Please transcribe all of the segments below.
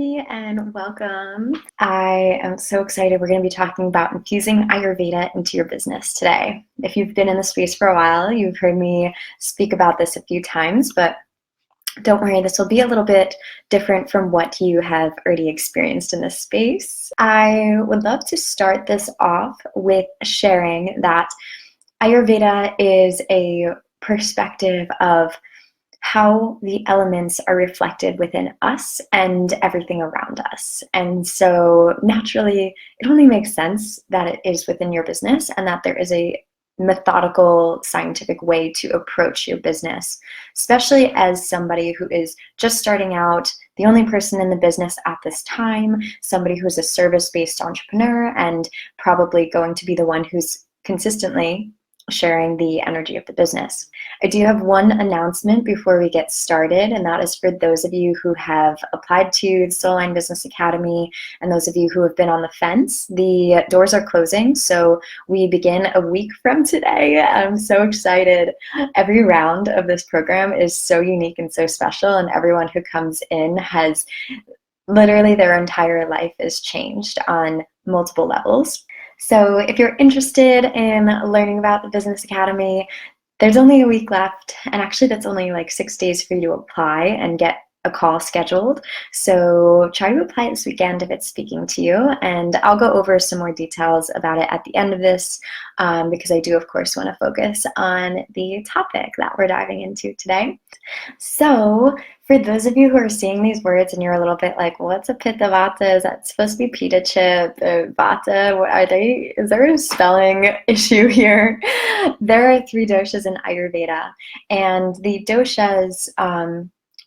everybody, and welcome. I am so excited. We're going to be talking about infusing Ayurveda into your business today. If you've been in the space for a while, you've heard me speak about this a few times, but don't worry, this will be a little bit different from what you have already experienced in this space. I would love to start this off with sharing that Ayurveda is a perspective of how the elements are reflected within us and everything around us. And so naturally, it only makes sense that it is within your business and that there is a methodical, scientific way to approach your business, especially as somebody who is just starting out, the only person in the business at this time, somebody who's a service-based entrepreneur and probably going to be the one who's consistently sharing the energy of the business. I do have one announcement before we get started, and that is for those of you who have applied to the Soul Line Business Academy and those of you who have been on the fence. The doors are closing, so we begin a week from today. I'm so excited. Every round of this program is so unique and so special, and everyone who comes in has literally their entire life is changed on multiple levels. So if you're interested in learning about the Business Academy, there's only a week left, and actually that's only like 6 days for you to apply and get a call scheduled. So try to apply this weekend if it's speaking to you, and I'll go over some more details about it at the end of this because I do of course want to focus on the topic that we're diving into today. So for those of you who are seeing these words and you're a little bit like, what's a Pitta Vata? Is that supposed to be pita chip? Vata? What are they? Is there a spelling issue here? There are 3 doshas in Ayurveda, and the doshas,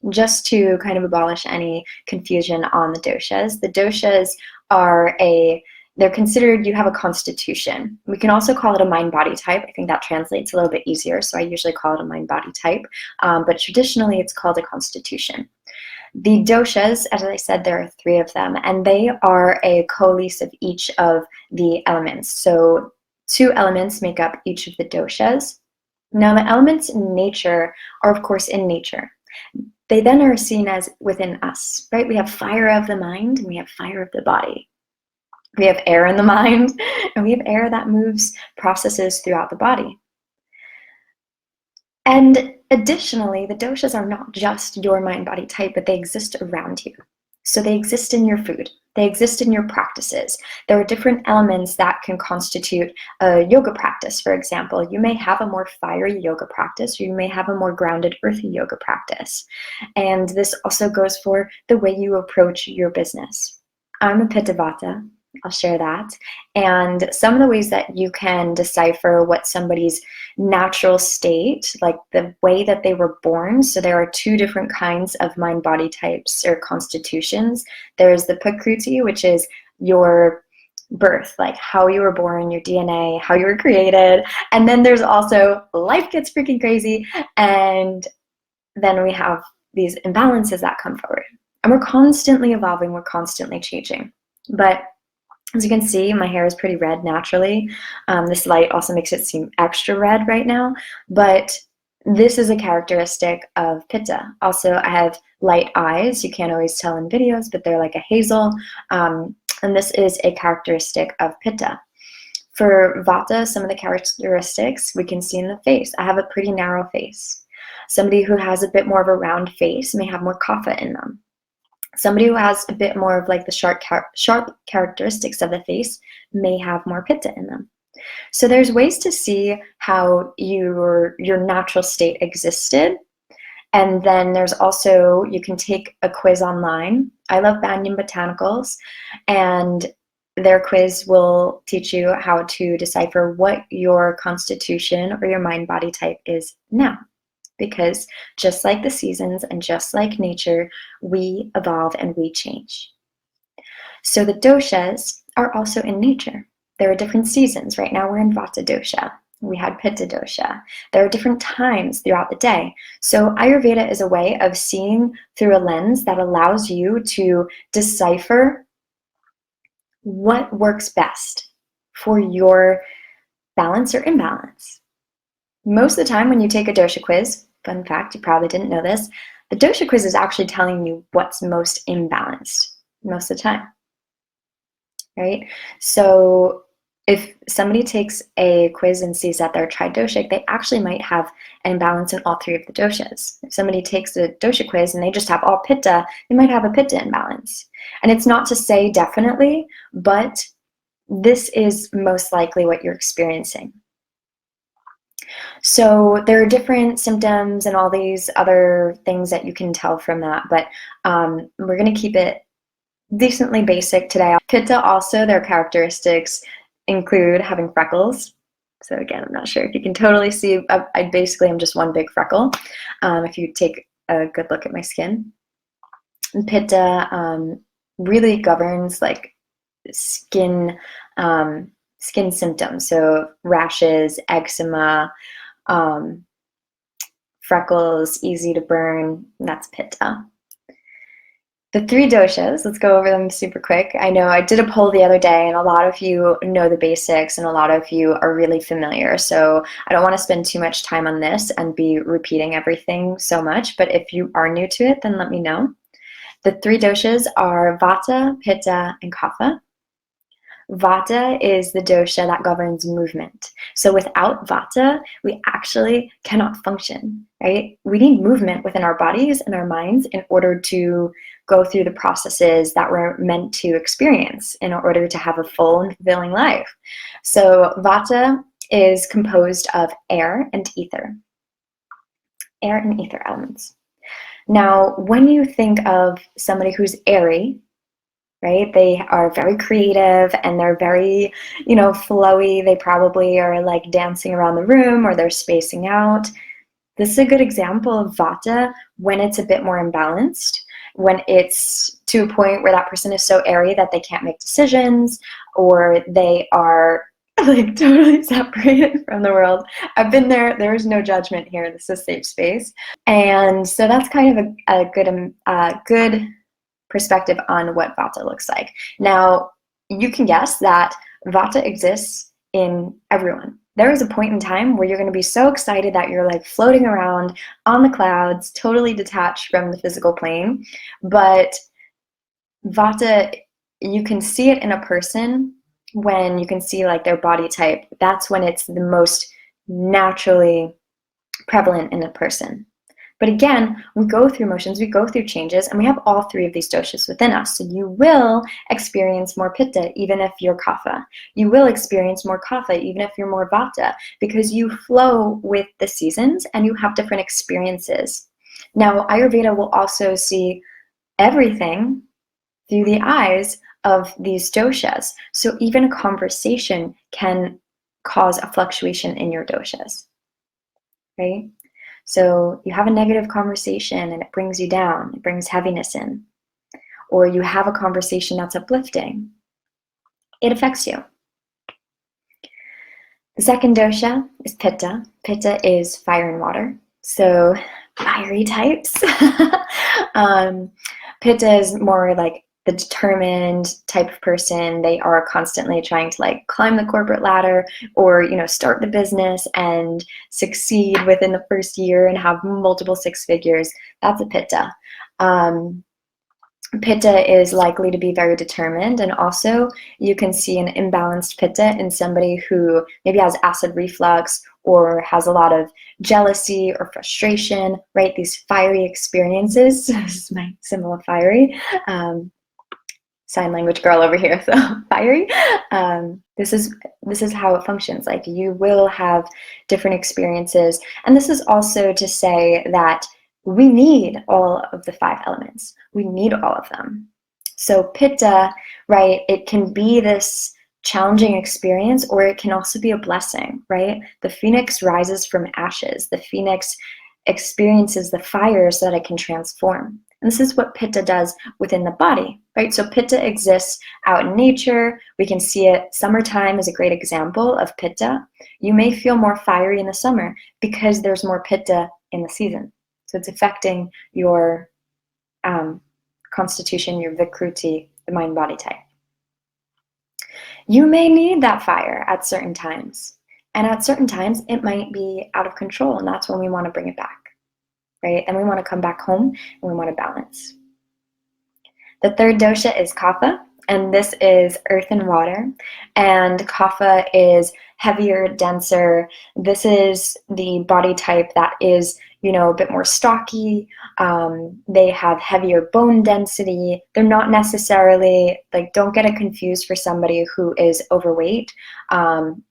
just to kind of abolish any confusion on the doshas are they're considered, you have a constitution. We can also call it a mind-body type. I think that translates a little bit easier, so I usually call it a mind-body type, but traditionally it's called a constitution. The doshas, as I said, there are 3 of them, and they are a coalesce of each of the elements. So 2 elements make up each of the doshas. Now the elements in nature are of course in nature. They then are seen as within us, right? We have fire of the mind and we have fire of the body. We have air in the mind and we have air that moves processes throughout the body. And additionally, the doshas are not just your mind-body type, but they exist around you. So they exist in your food. They exist in your practices. There are different elements that can constitute a yoga practice, for example. You may have a more fiery yoga practice, or you may have a more grounded, earthy yoga practice. And this also goes for the way you approach your business. I'm a Pitta Vata. I'll share that. And some of the ways that you can decipher what somebody's natural state, like the way that they were born. So there are 2 different kinds of mind-body types or constitutions. There's the Prakruti, which is your birth, like how you were born, your DNA, how you were created. And then there's also life gets freaking crazy. And then we have these imbalances that come forward. And we're constantly evolving, we're constantly changing. But as you can see, my hair is pretty red naturally. This light also makes it seem extra red right now, but this is a characteristic of Pitta. Also, I have light eyes. You can't always tell in videos, but they're like a hazel, and this is a characteristic of Pitta. For Vata, some of the characteristics we can see in the face. I have a pretty narrow face. Somebody who has a bit more of a round face may have more kapha in them. Somebody who has a bit more of like the sharp characteristics of the face may have more Pitta in them. So there's ways to see how your natural state existed. And then there's also, you can take a quiz online. I love Banyan Botanicals, and their quiz will teach you how to decipher what your constitution or your mind-body type is now. Because just like the seasons and just like nature, we evolve and we change. So the doshas are also in nature. There are different seasons. Right now we're in Vata dosha. We had Pitta dosha. There are different times throughout the day. So Ayurveda is a way of seeing through a lens that allows you to decipher what works best for your balance or imbalance. Most of the time when you take a dosha quiz, fun fact, you probably didn't know this, the dosha quiz is actually telling you what's most imbalanced. most of the time, right? So if somebody takes a quiz and sees that they're tridoshic, they actually might have an imbalance in all three of the doshas. If somebody takes a dosha quiz and they just have all pitta, they might have a pitta imbalance. And it's not to say definitely, but this is most likely what you're experiencing. So there are different symptoms and all these other things that you can tell from that, but we're going to keep it decently basic today. Pitta also, their characteristics include having freckles. So again, I'm not sure if you can totally see, I basically am just one big freckle if you take a good look at my skin. And Pitta really governs like skin skin symptoms, so rashes, eczema, freckles, easy to burn, that's Pitta. The three doshas, let's go over them super quick. I know I did a poll the other day and a lot of you know the basics and a lot of you are really familiar. So I don't want to spend too much time on this and be repeating everything so much, but if you are new to it, then let me know. The three doshas are Vata, Pitta, and Kapha. Vata is the dosha that governs movement. So without Vata, we actually cannot function, right? We need movement within our bodies and our minds in order to go through the processes that we're meant to experience in order to have a full and fulfilling life. So Vata is composed of air and ether. Air and ether elements. Now, when you think of somebody who's airy, right? They are very creative and they're very, flowy. They probably are like dancing around the room or they're spacing out. This is a good example of Vata when it's a bit more imbalanced, when it's to a point where that person is so airy that they can't make decisions or they are like totally separated from the world. I've been there. There's no judgment here. This is a safe space. And so that's kind of a good perspective on what Vata looks like. Now, you can guess that Vata exists in everyone. There is a point in time where you're going to be so excited that you're like floating around on the clouds, totally detached from the physical plane. But Vata, you can see it in a person when you can see like their body type. That's when it's the most naturally prevalent in a person. But again, we go through motions, we go through changes, and we have all three of these doshas within us. So you will experience more pitta even if you're kapha. You will experience more kapha even if you're more vata, because you flow with the seasons and you have different experiences. Now, Ayurveda will also see everything through the eyes of these doshas. So even a conversation can cause a fluctuation in your doshas, right? So you have a negative conversation and it brings you down, it brings heaviness in. Or you have a conversation that's uplifting, it affects you. The second dosha is Pitta. Pitta is fire and water. So fiery types. Pitta is more like the determined type of person. They are constantly trying to like climb the corporate ladder or, start the business and succeed within the first year and have multiple six figures. That's a Pitta. Pitta is likely to be very determined, and also you can see an imbalanced Pitta in somebody who maybe has acid reflux or has a lot of jealousy or frustration, right? These fiery experiences. This is my symbol of fiery. Sign language girl over here, so fiery. This is how it functions. Like you will have different experiences, and this is also to say that we need all of the five elements. We need all of them. So Pitta, right? It can be this challenging experience, or it can also be a blessing, right? The phoenix rises from ashes. The phoenix experiences the fire so that it can transform. And this is what Pitta does within the body, right? So Pitta exists out in nature. We can see it. Summertime is a great example of Pitta. You may feel more fiery in the summer because there's more Pitta in the season. So it's affecting your constitution, your Vikruti, the mind-body type. You may need that fire at certain times. And at certain times, it might be out of control. And that's when we want to bring it back, right? And we want to come back home and we want to balance. The third dosha is kapha, and this is earth and water. And kapha is heavier, denser. This is the body type that is, a bit more stocky. They have heavier bone density. They're not necessarily, don't get it confused for somebody who is overweight and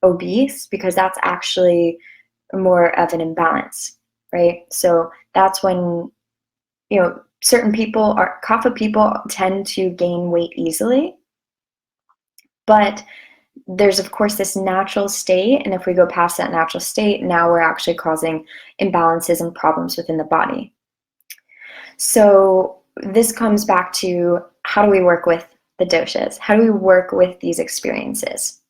obese, because that's actually more of an imbalance, right? So that's when, certain people kapha people tend to gain weight easily. But there's, of course, this natural state, and if we go past that natural state, now we're actually causing imbalances and problems within the body. So this comes back to, how do we work with the doshas? How do we work with these experiences?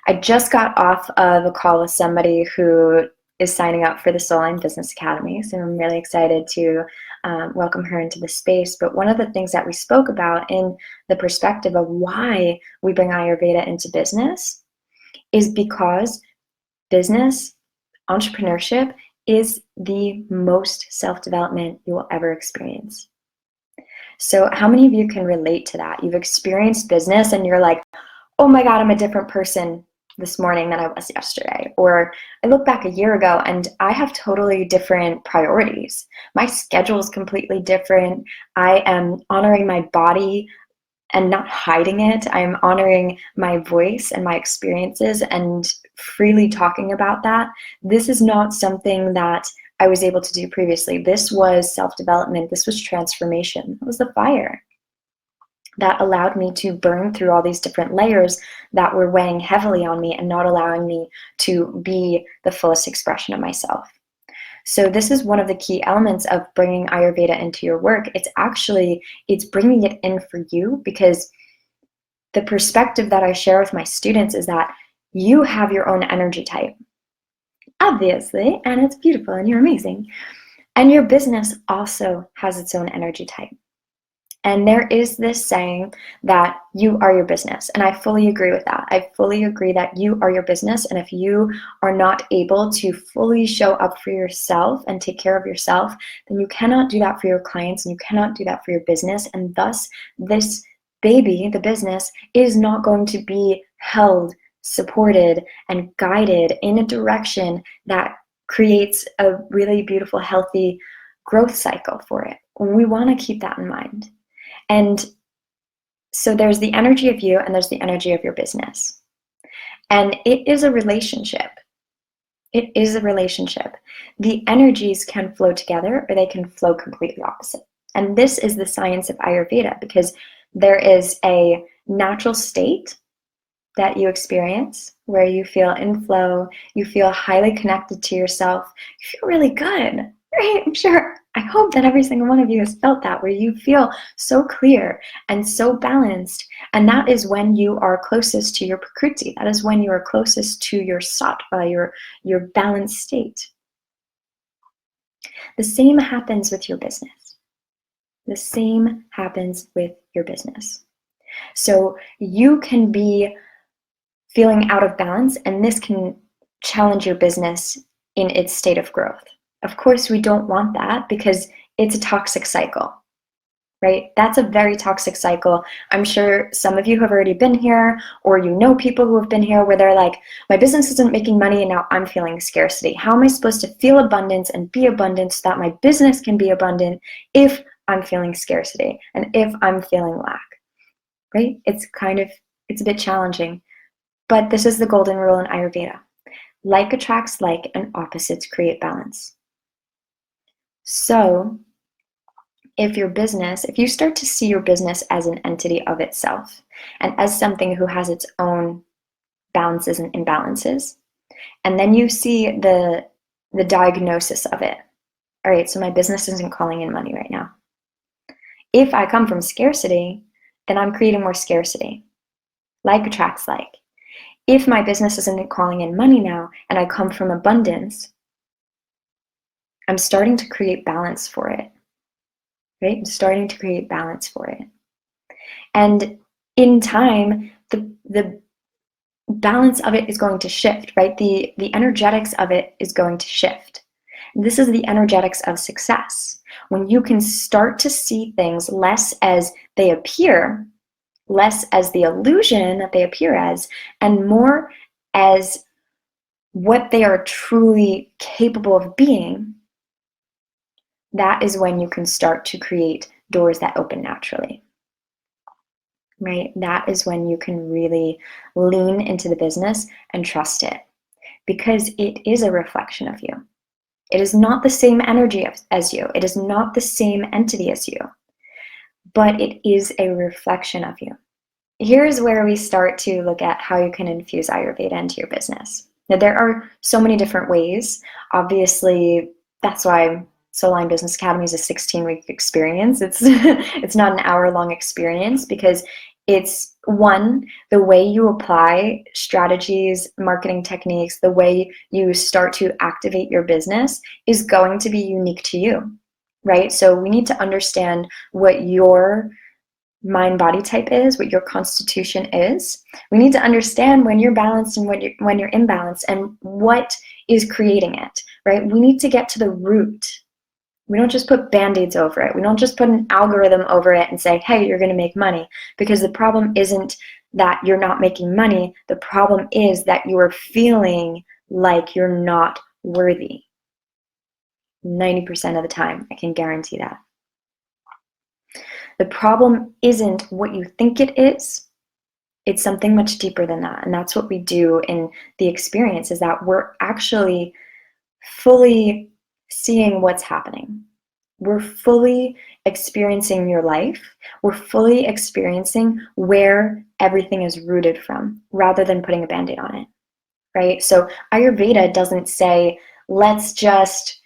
I just got off of a call with somebody who is signing up for the Soul Line Business Academy, so I'm really excited to welcome her into the space. But one of the things that we spoke about in the perspective of why we bring Ayurveda into business is because business, entrepreneurship, is the most self-development you will ever experience. So how many of you can relate to that? You've experienced business and you're like, oh my God, I'm a different person this morning than I was yesterday. Or I look back a year ago and I have totally different priorities. My schedule is completely different. I am honoring my body and not hiding it. I'm honoring my voice and my experiences and freely talking about that. This is not something that I was able to do previously. This was self-development. This was transformation. It was the fire that allowed me to burn through all these different layers that were weighing heavily on me and not allowing me to be the fullest expression of myself. So this is one of the key elements of bringing Ayurveda into your work. It's bringing it in for you, because the perspective that I share with my students is that you have your own energy type, obviously, and it's beautiful and you're amazing. And your business also has its own energy type. And there is this saying that you are your business. And I fully agree with that. I fully agree that you are your business. And if you are not able to fully show up for yourself and take care of yourself, then you cannot do that for your clients and you cannot do that for your business. And thus, this baby, the business, is not going to be held, supported, and guided in a direction that creates a really beautiful, healthy growth cycle for it. We want to keep that in mind. And so there's the energy of you and there's the energy of your business. And it is a relationship. It is a relationship. The energies can flow together or they can flow completely opposite. And this is the science of Ayurveda, because there is a natural state that you experience where you feel in flow, you feel highly connected to yourself, you feel really good, right? I hope that every single one of you has felt that, where you feel so clear and so balanced. And that is when you are closest to your prakriti. That is when you are closest to your sattva, your balanced state. The same happens with your business. The same happens with your business. So you can be feeling out of balance, and this can challenge your business in its state of growth. Of course, we don't want that, because it's a toxic cycle, right? That's a very toxic cycle. I'm sure some of you have already been here, or you know people who have been here, where they're like, my business isn't making money and now I'm feeling scarcity. How am I supposed to feel abundance and be abundant so that my business can be abundant if I'm feeling scarcity and if I'm feeling lack, right? It's a bit challenging, but this is the golden rule in Ayurveda. Like attracts like, and opposites create balance. So if you start to see your business as an entity of itself and as something who has its own balances and imbalances, and then you see the diagnosis of it. All right, so my business isn't calling in money right now. If I come from scarcity, then I'm creating more scarcity. Like attracts like. If my business isn't calling in money now and I come from abundance, I'm starting to create balance for it, right? I'm starting to create balance for it. And in time, the balance of it is going to shift, right? The energetics of it is going to shift. This is the energetics of success. When you can start to see things less as they appear, less as the illusion that they appear as, and more as what they are truly capable of being, that is when you can start to create doors that open naturally. Right? That is when you can really lean into the business and trust it, because it is a reflection of you. It is not the same energy as you. It is not the same entity as you, but it is a reflection of you. Here's where we start to look at how you can infuse Ayurveda into your business. Now, there are so many different ways. Obviously, that's why Soul Line Business Academy is a 16-week experience. It's not an hour-long experience, because it's one, the way you apply strategies, marketing techniques, the way you start to activate your business is going to be unique to you, right? So we need to understand what your mind body type is, what your constitution is. We need to understand when you're balanced and when you're imbalanced, and what is creating it, right? We need to get to the root. We don't just put band-aids over it. We don't just put an algorithm over it and say, hey, you're going to make money, because the problem isn't that you're not making money. The problem is that you are feeling like you're not worthy. 90% of the time, I can guarantee that. The problem isn't what you think it is. It's something much deeper than that. And that's what we do in the experience, is that we're actually fully seeing what's happening. We're fully experiencing your life. We're fully experiencing where everything is rooted from, rather than putting a band-aid on it, right? So Ayurveda doesn't say, let's just,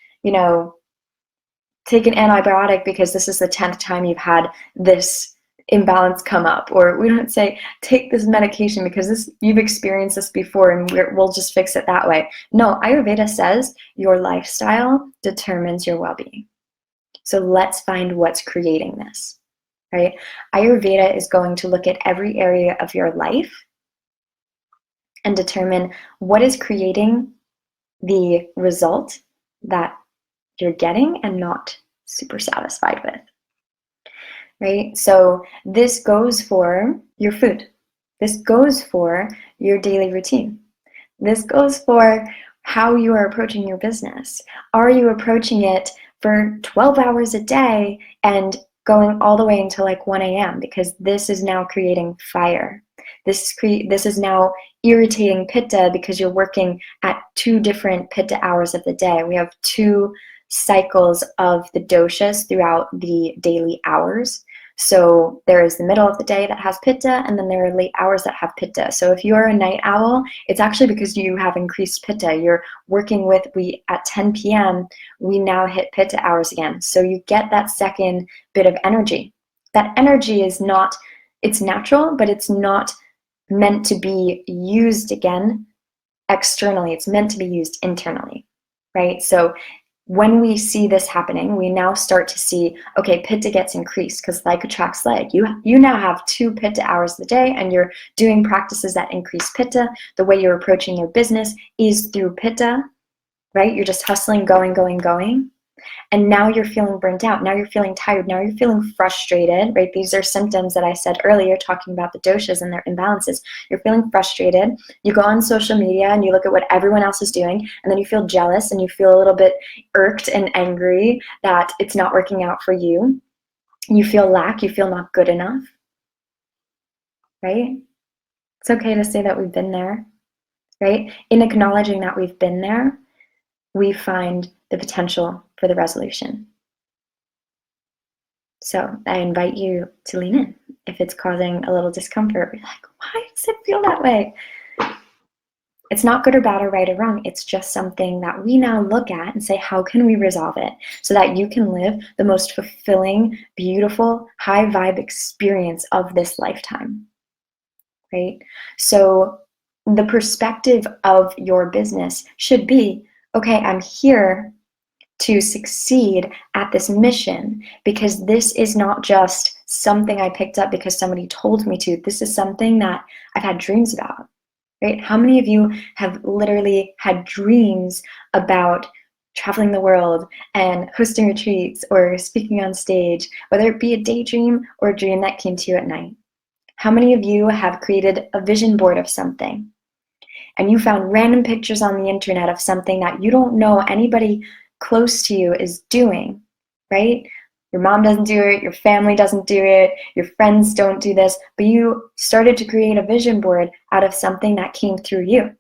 take an antibiotic because this is the 10th time you've had this imbalance come up. Or we don't say, take this medication because you've experienced this before and we'll just fix it that way. No, Ayurveda says your lifestyle determines your well-being. So let's find what's creating this, right? Ayurveda is going to look at every area of your life and determine what is creating the result that you're getting and not super satisfied with, right? So this goes for your food. This goes for your daily routine. This goes for how you are approaching your business. Are you approaching it for 12 hours a day and going all the way until like 1 a.m. because this is now creating fire. This is now irritating pitta because you're working at 2 different pitta hours of the day. We have 2 cycles of the doshas throughout the daily hours. So there is the middle of the day that has pitta, and then there are late hours that have pitta. So if you are a night owl, it's actually because you have increased pitta. You're working with, at 10 p.m., we now hit pitta hours again. So you get that second bit of energy. That energy is not, it's natural, but it's not meant to be used again externally. It's meant to be used internally, right? So when we see this happening, we now start to see, okay, pitta gets increased because like attracts like. You now have 2 pitta hours of the day and you're doing practices that increase pitta. The way you're approaching your business is through pitta, right? You're just hustling, going. And now you're feeling burnt out. Now you're feeling tired. Now you're feeling frustrated, right? These are symptoms that I said earlier, talking about the doshas and their imbalances. You're feeling frustrated. You go on social media and you look at what everyone else is doing, and then you feel jealous and you feel a little bit irked and angry that it's not working out for you. You feel lack. You feel not good enough, right? It's okay to say that we've been there, right? In acknowledging that we've been there, we find the potential for the resolution. So I invite you to lean in. If it's causing a little discomfort, be like, why does it feel that way? It's not good or bad or right or wrong. It's just something that we now look at and say, how can we resolve it so that you can live the most fulfilling, beautiful, high vibe experience of this lifetime, right? So the perspective of your business should be, okay, I'm here to succeed at this mission because this is not just something I picked up because somebody told me to. This is something that I've had dreams about, right? How many of you have literally had dreams about traveling the world and hosting retreats or speaking on stage, whether it be a daydream or a dream that came to you at night? How many of you have created a vision board of something and you found random pictures on the internet of something that you don't know anybody close to you is doing, right? Your mom doesn't do it, your family doesn't do it, your friends don't do this, but you started to create a vision board out of something that came through you.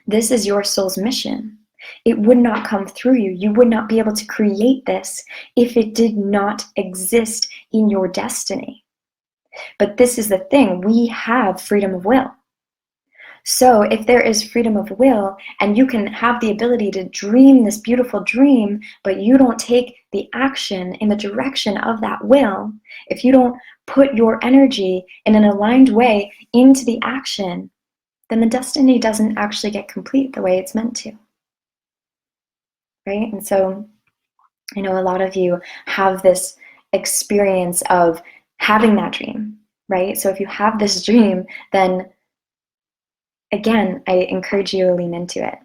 This is your soul's mission. It would not come through you. You would not be able to create this if it did not exist in your destiny. But this is the thing, we have freedom of will. So if there is freedom of will and you can have the ability to dream this beautiful dream, but you don't take the action in the direction of that will, if you don't put your energy in an aligned way into the action, then the destiny doesn't actually get complete the way it's meant to. Right? And so I know a lot of you have this experience of having that dream, right? So if you have this dream, then again, I encourage you to lean into it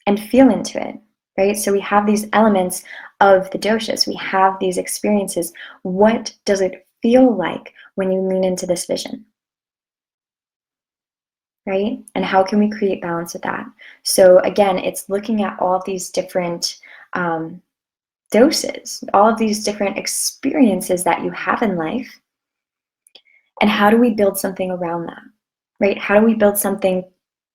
and feel into it, right? So we have these elements of the doshas. We have these experiences. What does it feel like when you lean into this vision? Right? And how can we create balance with that? So again, it's looking at all of these different doses, all of these different experiences that you have in life, and how do we build something around that, right? How do we build something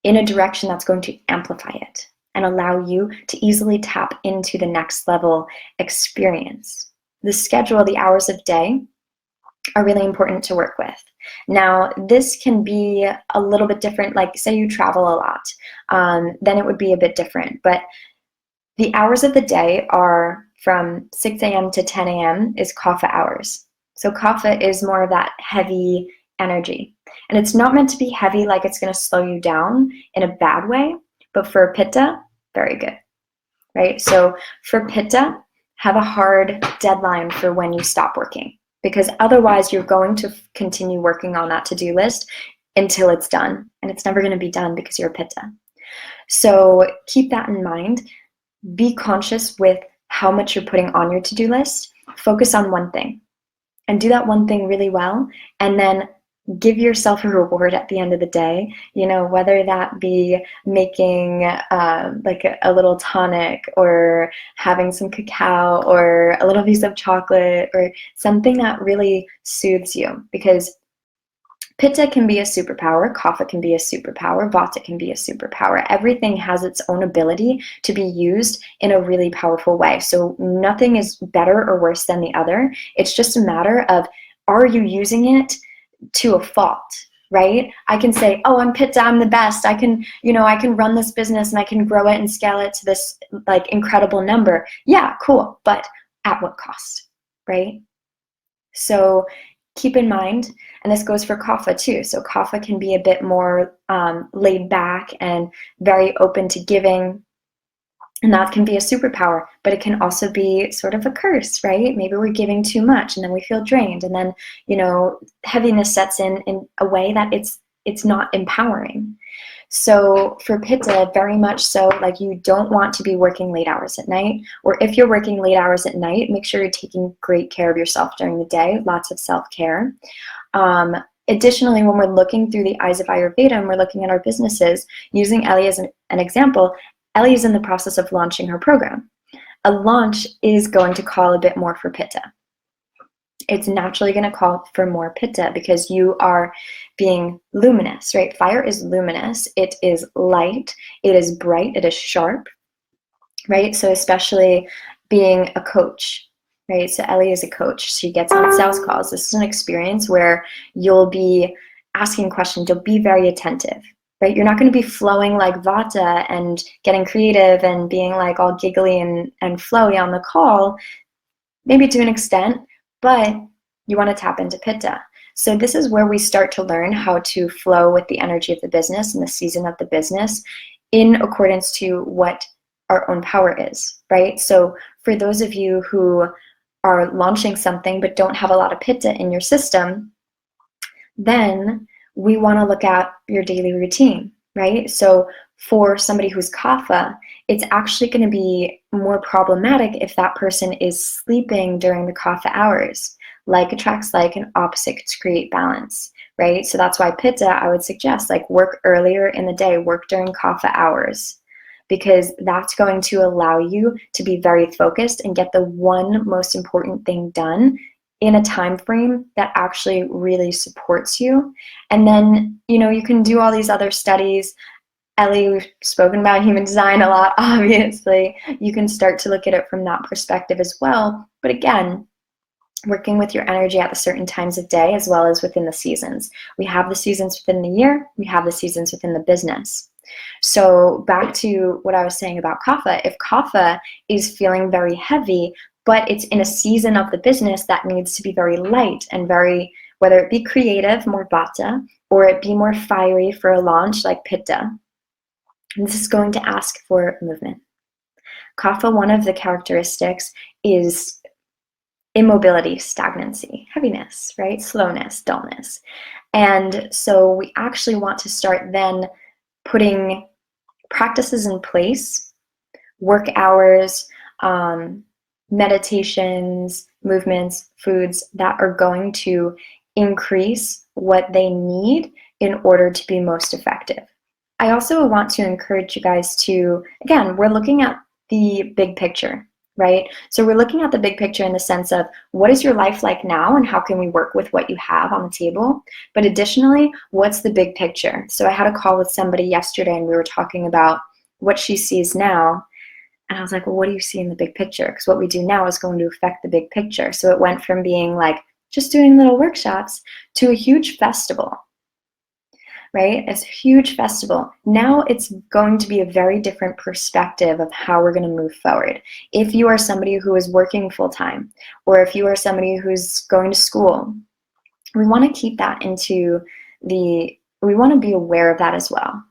in a direction that's going to amplify it and allow you to easily tap into the next level experience? The schedule, the hours of day are really important to work with. Now, this can be a little bit different, like say you travel a lot, then it would be a bit different. But the hours of the day are from 6 a.m. to 10 a.m. is kapha hours. So kapha is more of that heavy energy. And it's not meant to be heavy like it's going to slow you down in a bad way, but for pitta, very good, right? So for pitta, have a hard deadline for when you stop working, because otherwise you're going to continue working on that to-do list until it's done, and it's never going to be done because you're a pitta. So keep that in mind. Be conscious with how much you're putting on your to-do list. Focus on one thing and do that one thing really well, and then give yourself a reward at the end of the day, you know, whether that be making like a little tonic or having some cacao or a little piece of chocolate or something that really soothes you. Because pitta can be a superpower, kapha can be a superpower, vata can be a superpower. Everything has its own ability to be used in a really powerful way. So nothing is better or worse than the other. It's just a matter of, are you using it to a fault, right? I can say, oh, I'm pitta, I'm the best. I can, you know, I can run this business and I can grow it and scale it to this like incredible number. Yeah, cool. But at what cost, right? So keep in mind, and this goes for kapha too. So kapha can be a bit more laid back and very open to giving. And that can be a superpower, but it can also be sort of a curse, right? Maybe we're giving too much and then we feel drained, and then, you know, heaviness sets in a way that it's not empowering. So for pitta, very much so, like you don't want to be working late hours at night, or if you're working late hours at night, make sure you're taking great care of yourself during the day, lots of self-care. Additionally, when we're looking through the eyes of Ayurveda and we're looking at our businesses, using Ellie as an example, Ellie is in the process of launching her program. A launch is going to call a bit more for pitta. It's naturally going to call for more pitta because you are being luminous, right? Fire is luminous. It is light. It is bright. It is sharp, right? So especially being a coach, right? So Ellie is a coach. She gets on sales calls. This is an experience where you'll be asking questions. You'll be very attentive. Right? You're not going to be flowing like vata and getting creative and being like all giggly and flowy on the call, maybe to an extent, but you want to tap into pitta. So this is where we start to learn how to flow with the energy of the business and the season of the business in accordance to what our own power is, right? So for those of you who are launching something but don't have a lot of pitta in your system, then we want to look at your daily routine, right? So for somebody who's kapha, it's actually going to be more problematic if that person is sleeping during the kapha hours. Like attracts like, and opposites create balance, right? So that's why pitta, I would suggest like work earlier in the day, work during kapha hours, because that's going to allow you to be very focused and get the one most important thing done in a time frame that actually really supports you. And then, you can do all these other studies. Ellie, we've spoken about human design a lot, obviously. You can start to look at it from that perspective as well. But again, working with your energy at the certain times of day as well as within the seasons. We have the seasons within the year, we have the seasons within the business. So back to what I was saying about kapha, if kapha is feeling very heavy, but it's in a season of the business that needs to be very light and very, whether it be creative, more vata, or it be more fiery for a launch like pitta, and this is going to ask for movement. Kapha, one of the characteristics is immobility, stagnancy, heaviness, right? Slowness, dullness. And so we actually want to start then putting practices in place, work hours, meditations, movements, foods that are going to increase what they need in order to be most effective. I also want to encourage you guys to, again, we're looking at the big picture, right? So we're looking at the big picture in the sense of what is your life like now and how can we work with what you have on the table? But additionally, what's the big picture? So I had a call with somebody yesterday and we were talking about what she sees now. And I was like, well, what do you see in the big picture? Because what we do now is going to affect the big picture. So it went from being like just doing little workshops to a huge festival. Right? It's a huge festival. Now it's going to be a very different perspective of how we're going to move forward. If you are somebody who is working full-time, or if you are somebody who's going to school, we want to keep that we want to be aware of that as well.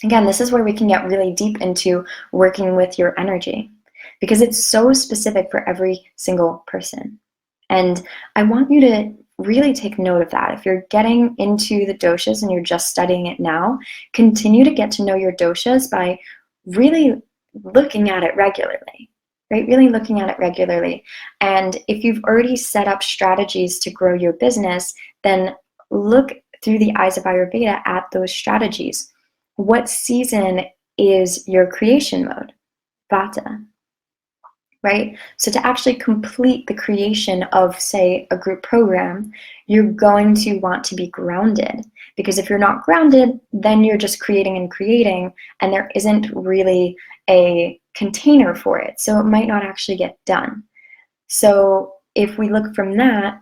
Again, this is where we can get really deep into working with your energy, because it's so specific for every single person. And I want you to really take note of that. If you're getting into the doshas and you're just studying it now, continue to get to know your doshas by really looking at it regularly, right? Really looking at it regularly. And if you've already set up strategies to grow your business, then look through the eyes of Ayurveda at those strategies. What season is your creation mode? Vata. Right? So to actually complete the creation of, say, a group program, you're going to want to be grounded. Because if you're not grounded, then you're just creating and creating, and there isn't really a container for it. So it might not actually get done. So if we look from that,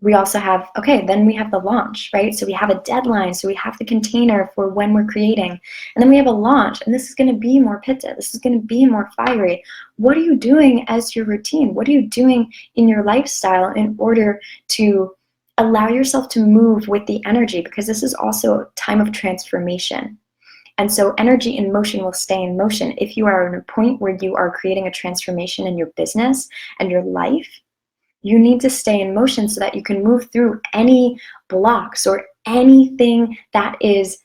we also have, okay, then we have the launch, right? So we have a deadline, so we have the container for when we're creating. And then we have a launch, and this is going to be more pitta, this is going to be more fiery. What are you doing as your routine? What are you doing in your lifestyle in order to allow yourself to move with the energy? Because this is also a time of transformation. And so energy in motion will stay in motion. If you are at a point where you are creating a transformation in your business and your life, you need to stay in motion so that you can move through any blocks or anything that is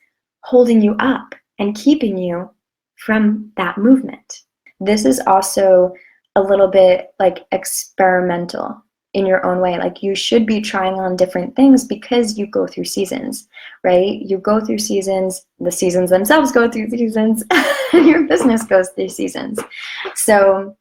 holding you up and keeping you from that movement. This is also a little bit like experimental in your own way. Like you should be trying on different things because you go through seasons, right? You go through seasons, the seasons themselves go through seasons, and your business goes through seasons. So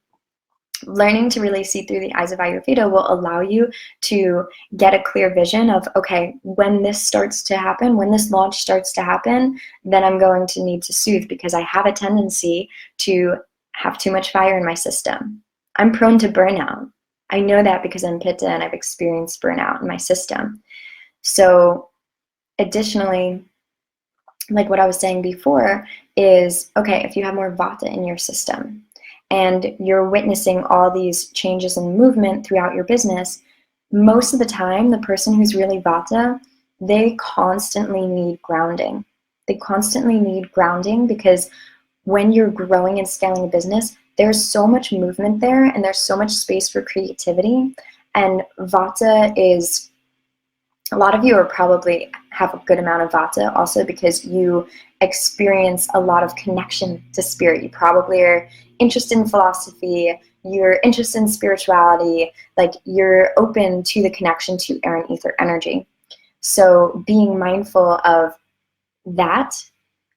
learning to really see through the eyes of Ayurveda will allow you to get a clear vision of, okay, when this starts to happen, when this launch starts to happen, then I'm going to need to soothe because I have a tendency to have too much fire in my system. I'm prone to burnout. I know that because I'm pitta and I've experienced burnout in my system. So additionally, like what I was saying before is, okay, if you have more vata in your system, and you're witnessing all these changes in movement throughout your business, most of the time, the person who's really vata, they constantly need grounding. They constantly need grounding because when you're growing and scaling a business, there's so much movement there and there's so much space for creativity. And vata is, a lot of you are probably have a good amount of vata also because you experience a lot of connection to spirit. You probably are interested in philosophy, you're interested in spirituality, like you're open to the connection to air and ether energy. So being mindful of that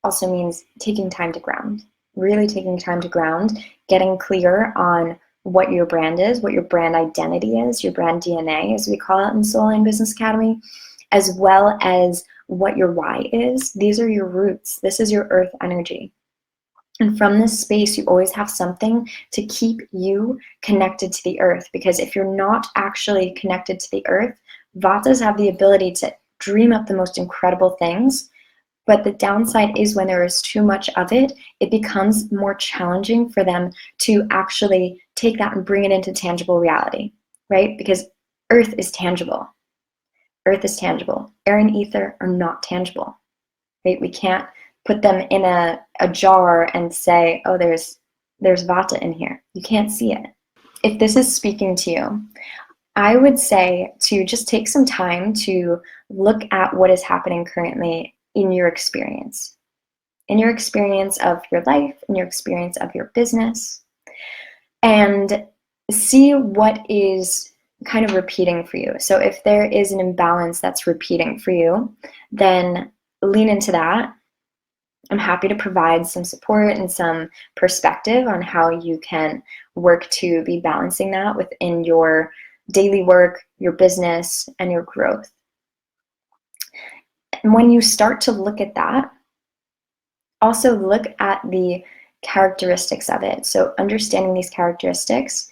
also means taking time to ground, really taking time to ground, getting clear on what your brand is, what your brand identity is, your brand DNA, as we call it in Soul Line Business Academy, as well as what your why is. These are your roots. This is your earth energy. And from this space, you always have something to keep you connected to the earth, because if you're not actually connected to the earth, Vatas have the ability to dream up the most incredible things. But the downside is when there is too much of it, it becomes more challenging for them to actually take that and bring it into tangible reality, right? Because earth is tangible. Earth is tangible. Air and ether are not tangible, right? We can't put them in a jar and say, oh, there's Vata in here. You can't see it. If this is speaking to you, I would say to just take some time to look at what is happening currently in your experience of your life, in your experience of your business, and see what is kind of repeating for you. So if there is an imbalance that's repeating for you, then lean into that. I'm happy to provide some support and some perspective on how you can work to be balancing that within your daily work, your business, and your growth. And when you start to look at that, also look at the characteristics of it. So understanding these characteristics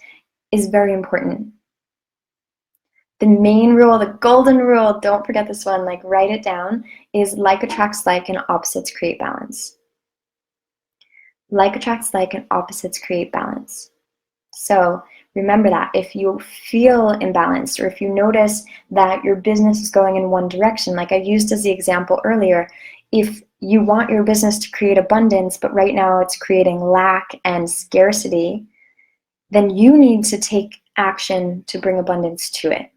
is very important. The main rule, the golden rule, don't forget this one, like write it down, is like attracts like and opposites create balance. Like attracts like and opposites create balance. So remember that if you feel imbalanced, or if you notice that your business is going in one direction, like I used as the example earlier, if you want your business to create abundance, but right now it's creating lack and scarcity, then you need to take action to bring abundance to it.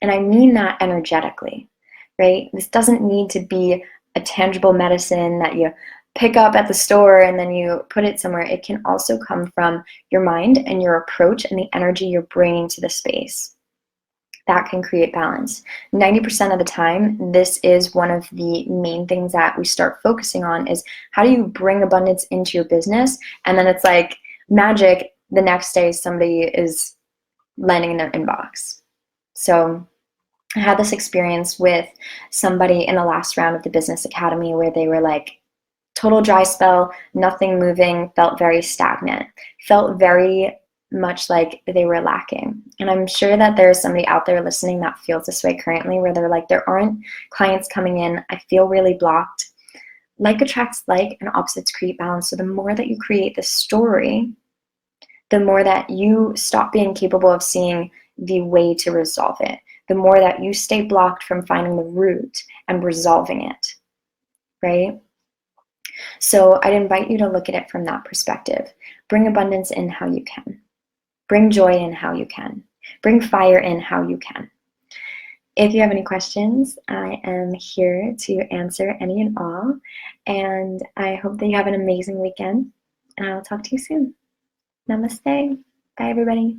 And I mean that energetically, right? This doesn't need to be a tangible medicine that you pick up at the store and then you put it somewhere. It can also come from your mind and your approach and the energy you're bringing to the space. That can create balance. 90% of the time, this is one of the main things that we start focusing on, is how do you bring abundance into your business? And then it's like magic, the next day somebody is landing in their inbox. So I had this experience with somebody in the last round of the Business Academy where they were like, total dry spell, nothing moving, felt very stagnant, felt very much like they were lacking. And I'm sure that there's somebody out there listening that feels this way currently, where they're like, there aren't clients coming in, I feel really blocked. Like attracts like and opposites create balance. So the more that you create this story, the more that you stop being capable of seeing the way to resolve it, the more that you stay blocked from finding the root and resolving it, right? So I'd invite you to look at it from that perspective. Bring abundance in how you can. Bring joy in how you can. Bring fire in how you can. If you have any questions, I am here to answer any and all. And I hope that you have an amazing weekend. And I'll talk to you soon. Namaste. Bye, everybody.